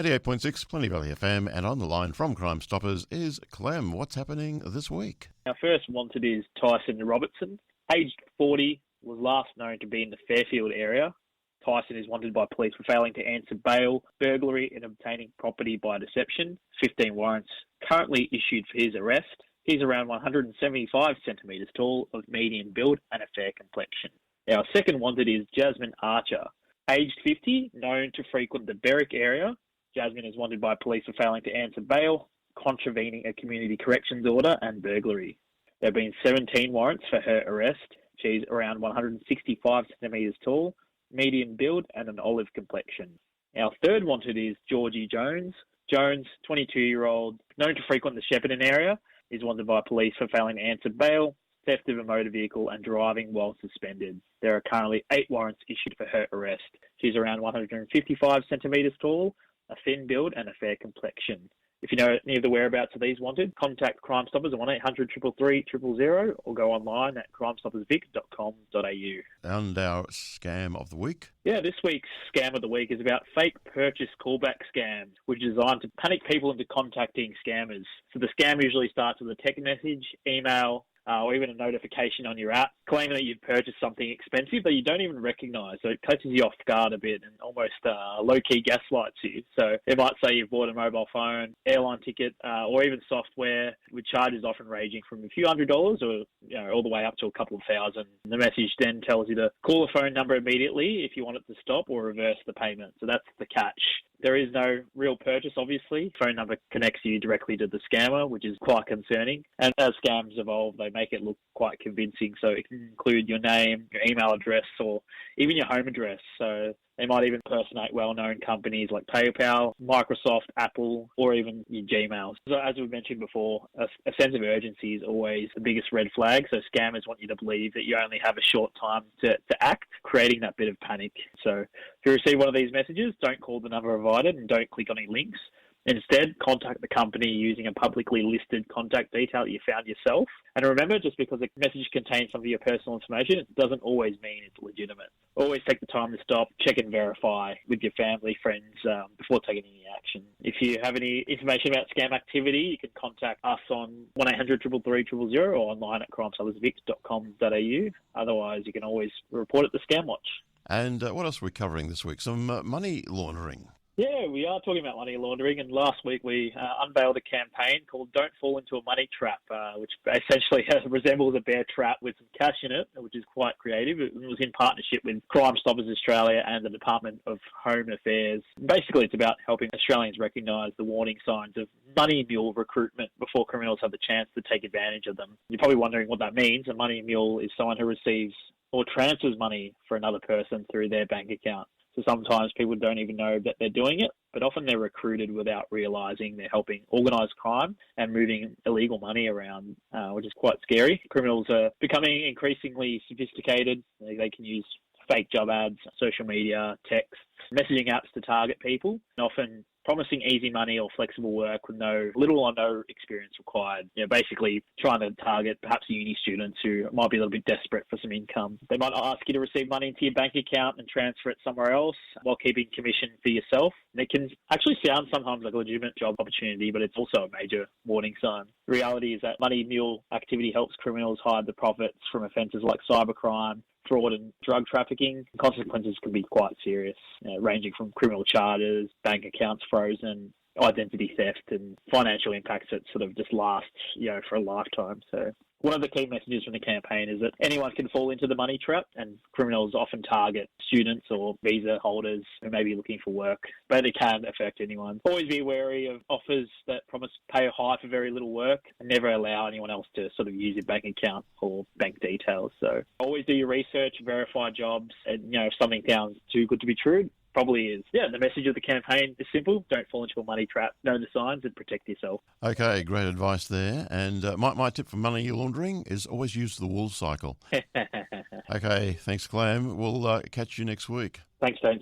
88.6 Plenty Valley FM, and on the line from Crimestoppers is Clem. What's happening this week? Our first wanted is Tyson Robertson. Aged 40, was last known to be in the Fairfield area. Tyson is wanted by police for failing to answer bail, burglary and obtaining property by deception. 15 warrants currently issued for his arrest. He's around 175 centimetres tall, of medium build and a fair complexion. Our second wanted is Jasmine Archer. Aged 50, known to frequent the Berwick area. Jasmine is wanted by police for failing to answer bail, contravening a community corrections order and burglary. There have been 17 warrants for her arrest. She's around 165 centimetres tall, medium build and an olive complexion. Our third wanted is Georgie Jones. Jones, 22-year-old, known to frequent the Shepparton area, is wanted by police for failing to answer bail, theft of a motor vehicle and driving while suspended. There are currently 8 warrants issued for her arrest. She's around 155 centimetres tall, a thin build and a fair complexion. If you know any of the whereabouts of these wanted, contact Crimestoppers at 1-800-333-000 or go online at crimestoppersvic.com.au. And our scam of the week? Yeah, this week's scam of the week is about fake purchase callback scams, which is designed to panic people into contacting scammers. So the scam usually starts with a text message, email, or even a notification on your app claiming that you've purchased something expensive that you don't even recognise. So it catches you off guard a bit and almost low-key gaslights you. So it might say you've bought a mobile phone, airline ticket, or even software, with charges often ranging from a few $100s or all the way up to a couple of thousand. The message then tells you to call the phone number immediately if you want it to stop or reverse the payment. So that's the catch. There is no real purchase, obviously. Phone number connects you directly to the scammer, which is quite concerning. And as scams evolve, they make it look quite convincing. So it can include your name, your email address, or even your home address. So they might even impersonate well-known companies like PayPal, Microsoft, Apple, or even your Gmail. So as we mentioned before, a sense of urgency is always the biggest red flag. So scammers want you to believe that you only have a short time to act, creating that bit of panic. So if you receive one of these messages, don't call the number provided and don't click on any links. Instead, contact the company using a publicly listed contact detail that you found yourself. And remember, just because a message contains some of your personal information, it doesn't always mean it's legitimate. Always take the time to stop, check and verify with your family, friends, before taking any action. If you have any information about scam activity, you can contact us on 1-800-333-000 or online at crimestoppersvic.com.au. Otherwise, you can always report it to Scamwatch. And what else are we covering this week? Some money laundering. Yeah, we are talking about money laundering, and last week we unveiled a campaign called Don't Fall Into a Money Trap, which essentially resembles a bear trap with some cash in it, which is quite creative. It was in partnership with Crimestoppers Australia and the Department of Home Affairs. Basically, it's about helping Australians recognise the warning signs of money mule recruitment before criminals have the chance to take advantage of them. You're probably wondering what that means. A money mule is someone who receives or transfers money for another person through their bank account. So sometimes people don't even know that they're doing it, but often they're recruited without realising they're helping organised crime and moving illegal money around, which is quite scary. Criminals are becoming increasingly sophisticated. They can use fake job ads, social media, text, messaging apps to target people, and often promising easy money or flexible work with little or no experience required. Basically trying to target perhaps uni students who might be a little bit desperate for some income. They might ask you to receive money into your bank account and transfer it somewhere else while keeping commission for yourself. And it can actually sound sometimes like a legitimate job opportunity, but it's also a major warning sign. The reality is that money mule activity helps criminals hide the profits from offences like cybercrime, fraud and drug trafficking. Consequences can be quite serious, ranging from criminal charges, bank accounts frozen, identity theft, and financial impacts that sort of just last, for a lifetime. So one of the key messages from the campaign is that anyone can fall into the money trap, and criminals often target students or visa holders who may be looking for work, but it can affect anyone. Always be wary of offers that promise pay high for very little work, and never allow anyone else to sort of use your bank account or bank details. So always do your research, verify jobs, and if something sounds too good to be true, probably is. Yeah, the message of the campaign is simple. Don't fall into a money trap. Know the signs and protect yourself. Okay, great advice there. And my tip for money laundering is always use the wool cycle. Okay, thanks, Clem. We'll catch you next week. Thanks, James.